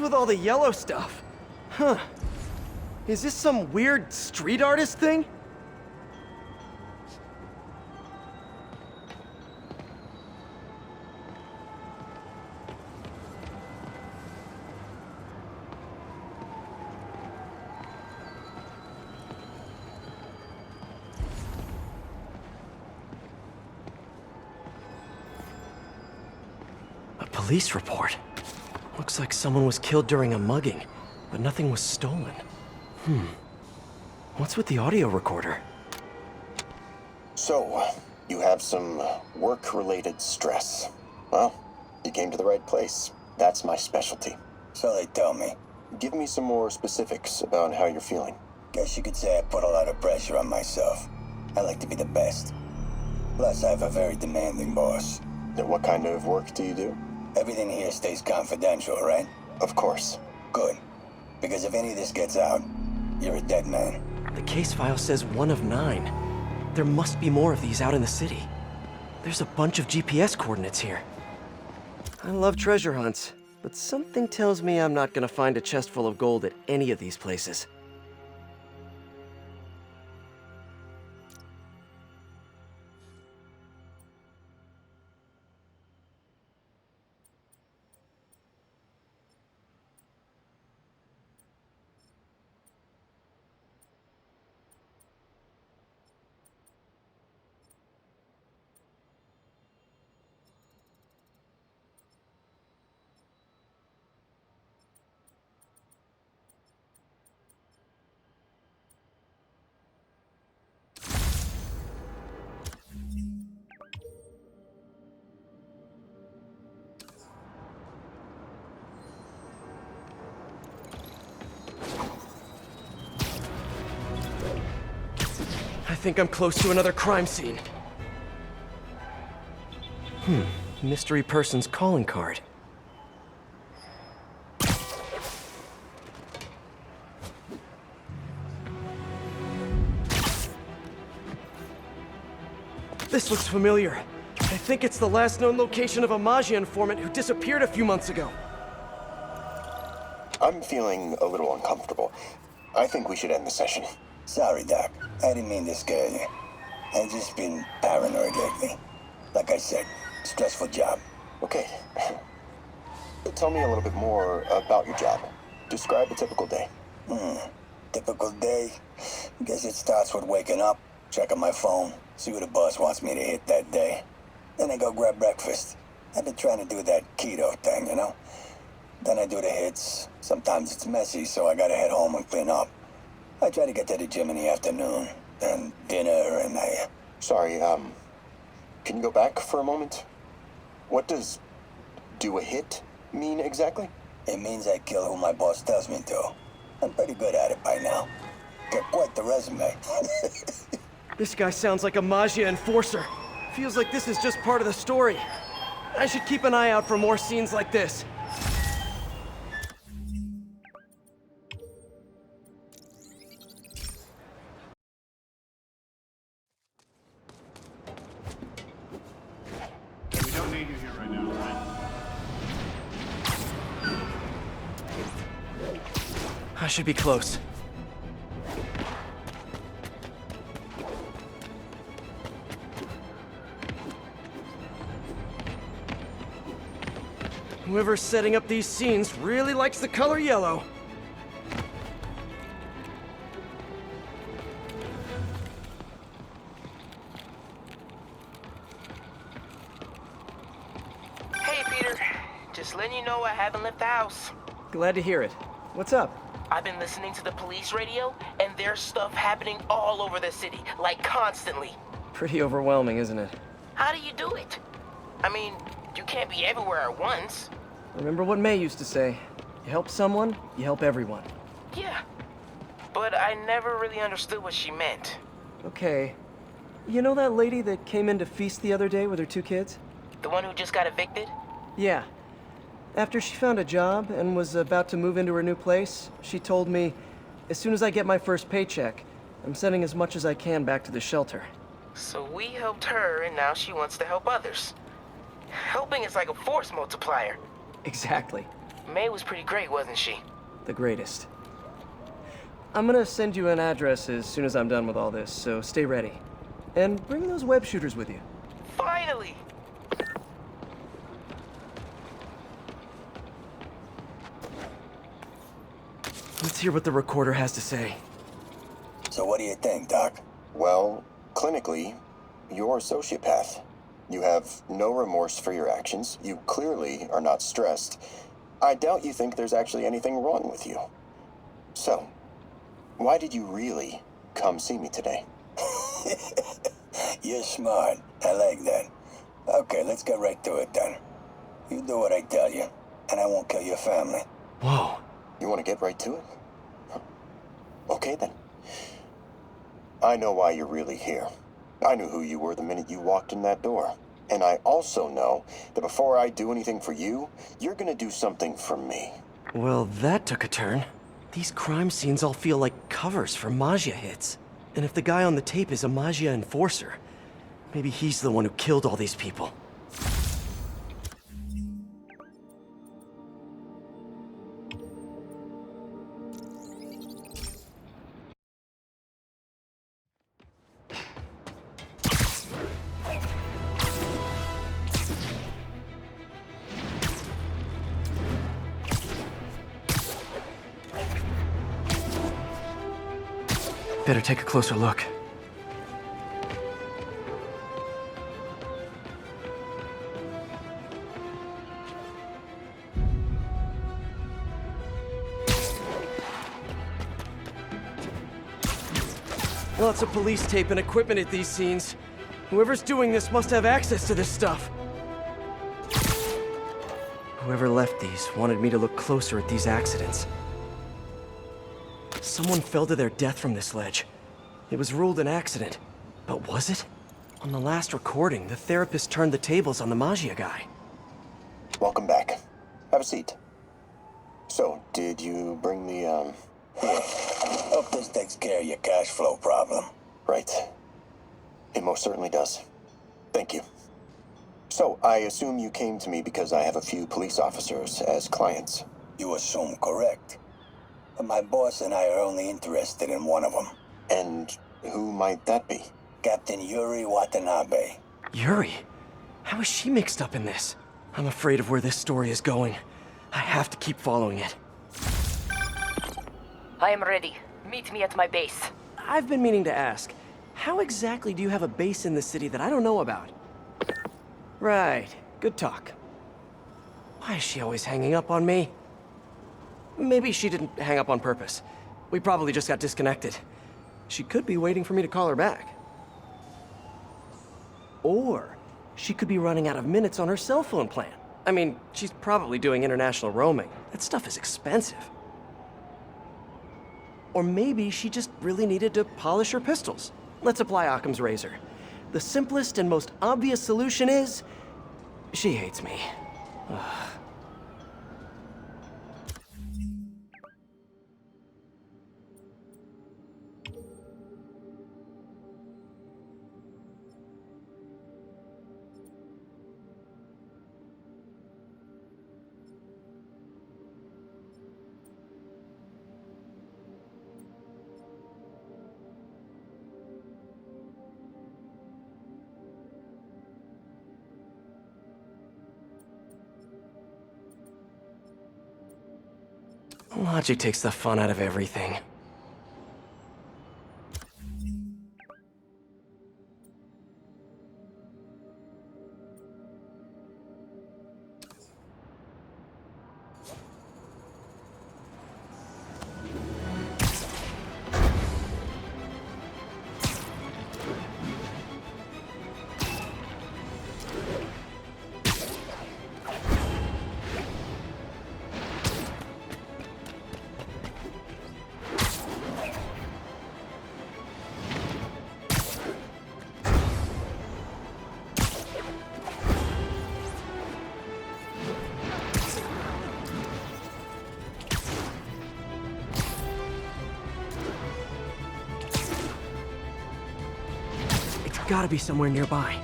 What's with all the yellow stuff? Huh. Is this some weird street artist thing? A police report. Looks like someone was killed during a mugging, but nothing was stolen. What's with the audio recorder? So, you have some work-related stress. Well, you came to the right place. That's my specialty. So they tell me. Give me some more specifics about how you're feeling. Guess you could say I put a lot of pressure on myself. I like to be the best. Plus, I have a very demanding boss. Then what kind of work do you do? Everything here stays confidential, right? Of course. Good. Because if any of this gets out, you're a dead man. The case file says 1 of 9. There must be more of these out in the city. There's a bunch of GPS coordinates here. I love treasure hunts, but something tells me I'm not gonna find a chest full of gold at any of these places. I think I'm close to another crime scene. Mystery person's calling card. This looks familiar. I think it's the last known location of a Maggia informant who disappeared a few months ago. I'm feeling a little uncomfortable. I think we should end the session. Sorry, Doc. I didn't mean to scare you. I've just been paranoid lately. Like I said, stressful job. Okay. Tell me a little bit more about your job. Describe a typical day. Typical day? Guess it starts with waking up, checking my phone, see what the boss wants me to hit that day. Then I go grab breakfast. I've been trying to do that keto thing, you know? Then I do the hits. Sometimes it's messy, so I gotta head home and clean up. I try to get to the gym in the afternoon, then dinner, and Sorry, can you go back for a moment? What does do a hit mean exactly? It means I kill who my boss tells me to. I'm pretty good at it by now. Got quite the resume. This guy sounds like a Maggia enforcer. Feels like this is just part of the story. I should keep an eye out for more scenes like this. We don't need you here right now, right? I should be close. Whoever's setting up these scenes really likes the color yellow. Hey, Peter. Just letting you know I haven't left the house. Glad to hear it. What's up? I've been listening to the police radio, and there's stuff happening all over the city, like constantly. Pretty overwhelming, isn't it? How do you do it? I mean, you can't be everywhere at once. Remember what May used to say. You help someone, you help everyone. Yeah, but I never really understood what she meant. Okay. You know that lady that came in to feast the other day with her 2 kids? The one who just got evicted? Yeah. After she found a job and was about to move into her new place, she told me, as soon as I get my first paycheck, I'm sending as much as I can back to the shelter. So we helped her, and now she wants to help others. Helping is like a force multiplier. Exactly. May was pretty great, wasn't she? The greatest. I'm gonna send you an address as soon as I'm done with all this, so stay ready. And bring those web shooters with you. Finally! Let's hear what the recorder has to say. So what do you think, Doc? Well, clinically, you're a sociopath. You have no remorse for your actions. You clearly are not stressed. I doubt you think there's actually anything wrong with you. So, why did you really come see me today? You're smart. I like that. Okay, let's get right to it then. You do what I tell you, and I won't kill your family. Whoa. You want to get right to it? Okay then. I know why you're really here. I knew who you were the minute you walked in that door. And I also know that before I do anything for you, you're gonna do something for me. Well, that took a turn. These crime scenes all feel like covers for Maggia hits. And if the guy on the tape is a Maggia enforcer, maybe he's the one who killed all these people. Better take a closer look. Lots of police tape and equipment at these scenes. Whoever's doing this must have access to this stuff. Whoever left these wanted me to look closer at these accidents. Someone fell to their death from this ledge. It was ruled an accident. But was it? On the last recording, the therapist turned the tables on the Maggia guy. Welcome back. Have a seat. So, did you bring the, Here. Hope this takes care of your cash flow problem. Right. It most certainly does. Thank you. So, I assume you came to me because I have a few police officers as clients. You assume correct. But my boss and I are only interested in one of them. And who might that be? Captain Yuri Watanabe. Yuri? How is she mixed up in this? I'm afraid of where this story is going. I have to keep following it. I am ready. Meet me at my base. I've been meaning to ask, how exactly do you have a base in the city that I don't know about? Right. Good talk. Why is she always hanging up on me? Maybe she didn't hang up on purpose. We probably just got disconnected. She could be waiting for me to call her back. Or she could be running out of minutes on her cell phone plan. I mean, she's probably doing international roaming. That stuff is expensive. Or maybe she just really needed to polish her pistols. Let's apply Occam's razor. The simplest and most obvious solution is... she hates me. Ugh. Logic takes the fun out of everything. Gotta be somewhere nearby.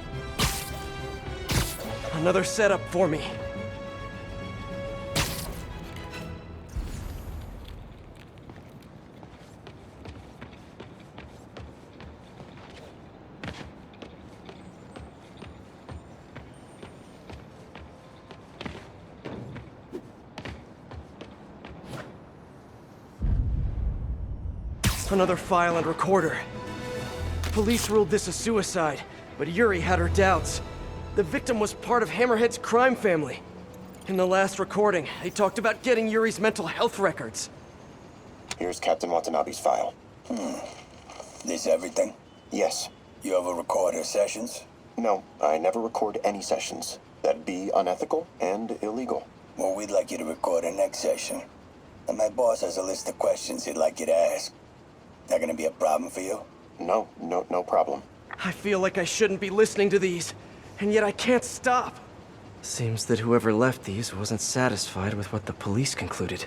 Another setup for me. Another file and recorder. Police ruled this a suicide, but Yuri had her doubts. The victim was part of Hammerhead's crime family. In the last recording, they talked about getting Yuri's mental health records. Here's Captain Watanabe's file. This everything? Yes. You ever record her sessions? No, I never record any sessions. That'd be unethical and illegal. Well, we'd like you to record her next session. And my boss has a list of questions he'd like you to ask. That gonna be a problem for you? No problem. I feel like I shouldn't be listening to these, and yet I can't stop. Seems that whoever left these wasn't satisfied with what the police concluded.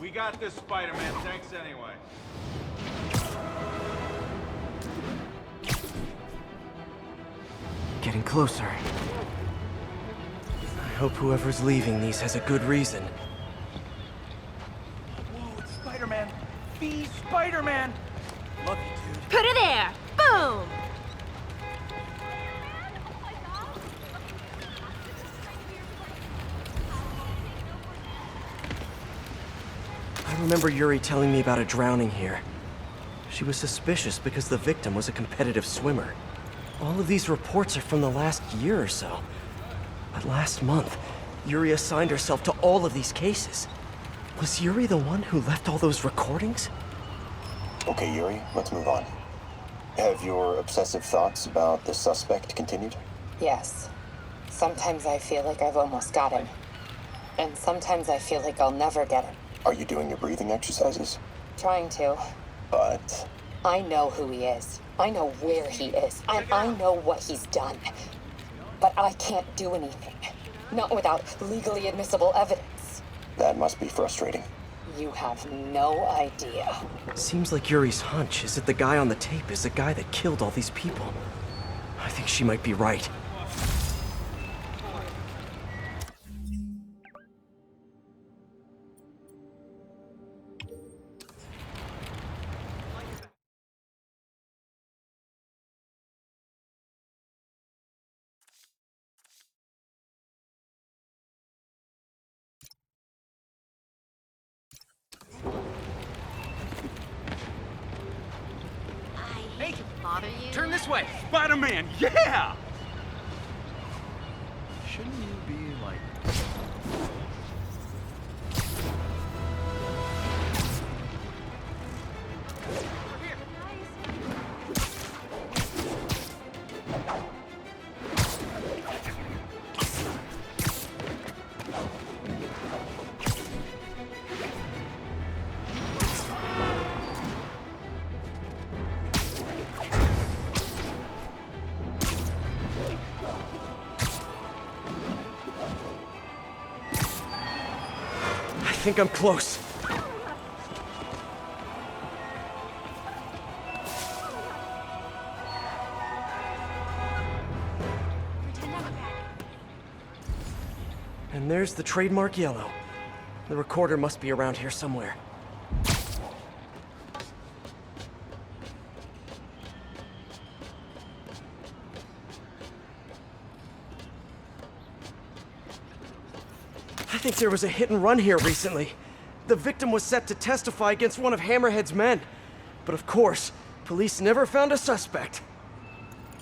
We got this, Spider-Man. Thanks anyway. Getting closer. I hope whoever's leaving these has a good reason. Whoa, it's Spider-Man! Be Spider-Man! Love you, dude. Put her there! Boom! I remember Yuri telling me about a drowning here. She was suspicious because the victim was a competitive swimmer. All of these reports are from the last year or so. But last month, Yuri assigned herself to all of these cases. Was Yuri the one who left all those recordings? Okay, Yuri, let's move on. Have your obsessive thoughts about the suspect continued? Yes. Sometimes I feel like I've almost got him. And sometimes I feel like I'll never get him. Are you doing your breathing exercises? Trying to. But... I know who he is. I know where he is. And I know what he's done. But I can't do anything. Not without legally admissible evidence. that must be frustrating. You have no idea. Seems like Yuri's hunch is that the guy on the tape is the guy that killed all these people. I think she might be right. Hey, Bother you? turn this way! Spider-Man, yeah! Shouldn't you be like... I think I'm close. And there's the trademark yellow. The recorder must be around here somewhere. I think there was a hit and run here recently. The victim was set to testify against one of Hammerhead's men. But of course, police never found a suspect.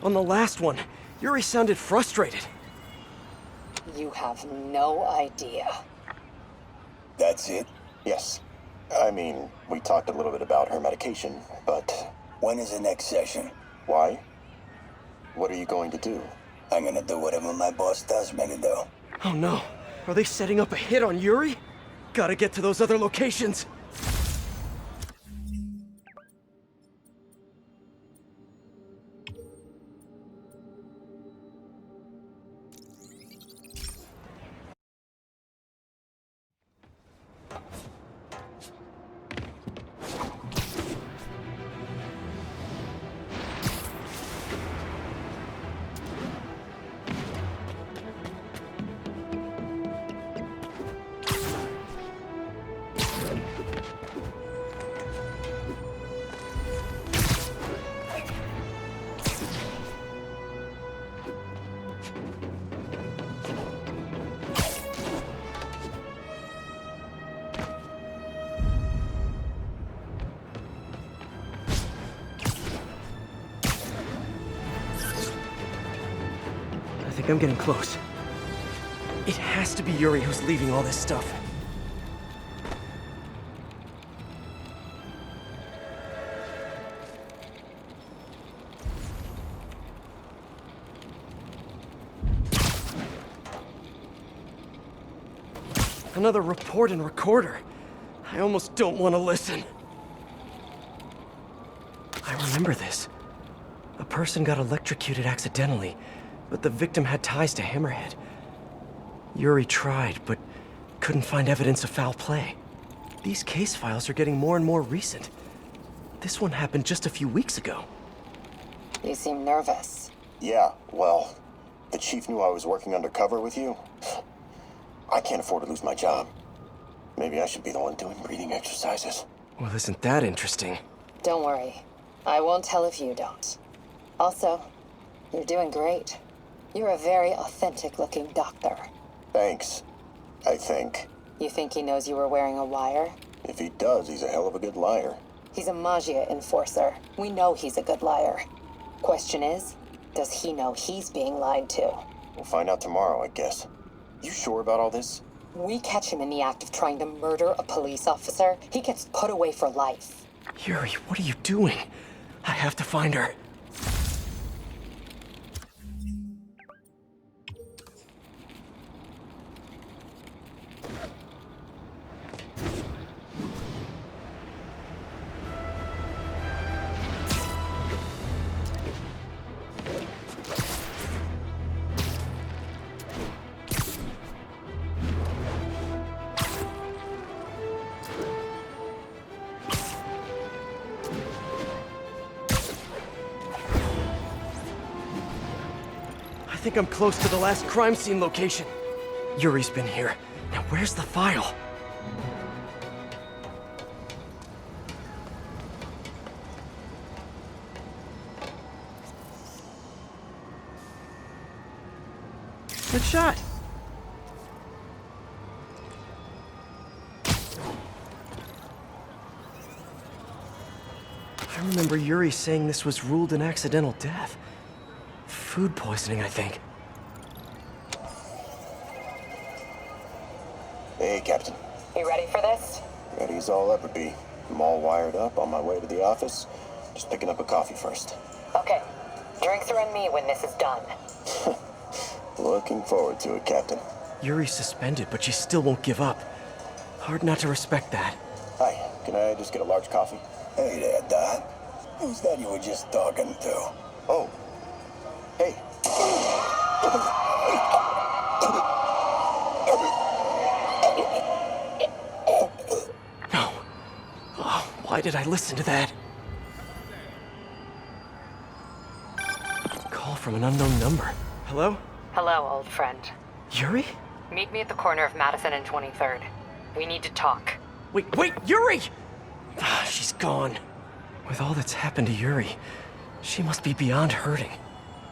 On the last one, Yuri sounded frustrated. You have no idea. That's it? Yes. I mean, we talked a little bit about her medication, but When is the next session? why? What are you going to do? I'm gonna do whatever my boss tells me to do. Oh no, are they setting up a hit on Yuri? Gotta get to those other locations. I think I'm getting close. It has to be Yuri who's leaving all this stuff. Another report and recorder. I almost don't want to listen. I remember this. A person got electrocuted accidentally, but the victim had ties to Hammerhead. Yuri tried, but couldn't find evidence of foul play. These case files are getting more and more recent. This one happened just a few weeks ago. You seem nervous. Yeah, well, the chief knew I was working undercover with you. I can't afford to lose my job. Maybe I should be the one doing breathing exercises. Well, isn't that interesting? Don't worry. I won't tell if you don't. Also, you're doing great. You're a very authentic-looking doctor. Thanks, I think. You think he knows you were wearing a wire? If he does, he's a hell of a good liar. He's a Magia enforcer. We know he's a good liar. Question is, does he know he's being lied to? We'll find out tomorrow, I guess. You sure about all this? We catch him in the act of trying to murder a police officer, he gets put away for life. Yuri, what are you doing? I have to find her. I think I'm close to the last crime scene location. Yuri's been here. Now where's the file? Good shot. I remember Yuri saying this was ruled an accidental death. Food poisoning, I think. Hey, Captain. You ready for this? Ready as I'll ever be. I'm all wired up on my way to the office. Just picking up a coffee first. Okay. Drinks are on me when this is done. Looking forward to it, Captain. Yuri's suspended, but she still won't give up. Hard not to respect that. Hi, can I just get a large coffee? Hey there, Doc. Who's that you were just talking to? Oh. Hey. No. Oh, why did I listen to that? Call from an unknown number. Hello? Hello, old friend. Yuri? Meet me at the corner of Madison and 23rd. We need to talk. Wait, Yuri! Ah, she's gone. With all that's happened to Yuri, she must be beyond hurting.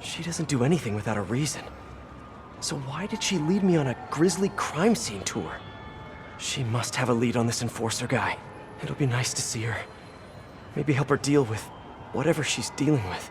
She doesn't do anything without a reason. So why did she lead me on a grisly crime scene tour? She must have a lead on this enforcer guy. It'll be nice to see her. Maybe help her deal with whatever she's dealing with.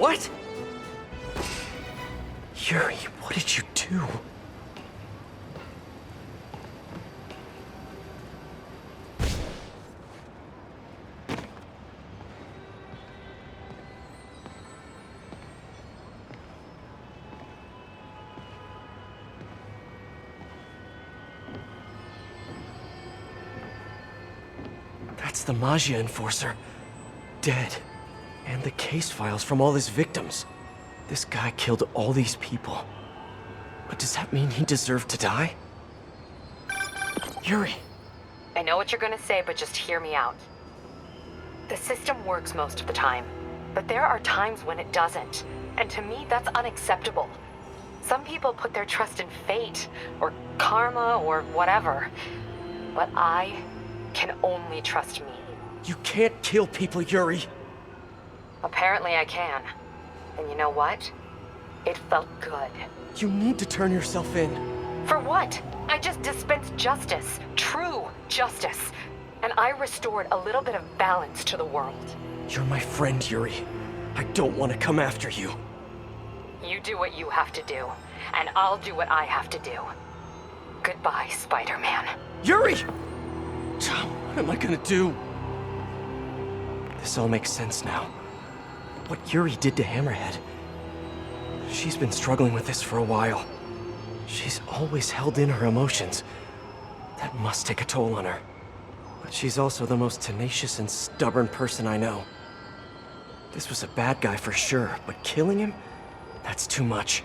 What? Yuri, what did you do? That's the Maggia enforcer. Dead. And the case files from all his victims. This guy killed all these people. But does that mean he deserved to die? Yuri! I know what you're gonna say, but just hear me out. The system works most of the time, but there are times when it doesn't. And to me, that's unacceptable. Some people put their trust in fate, or karma, or whatever. But I can only trust me. You can't kill people, Yuri! Apparently I can. And you know what? It felt good. You need to turn yourself in. For what? I just dispensed justice. True justice. And I restored a little bit of balance to the world. You're my friend, Yuri. I don't want to come after you. You do what you have to do, and I'll do what I have to do. Goodbye, Spider-Man. Yuri! What am I gonna do? This all makes sense now. What Yuri did to Hammerhead. She's been struggling with this for a while. She's always held in her emotions. That must take a toll on her. But she's also the most tenacious and stubborn person I know. This was a bad guy for sure, but killing him? That's too much.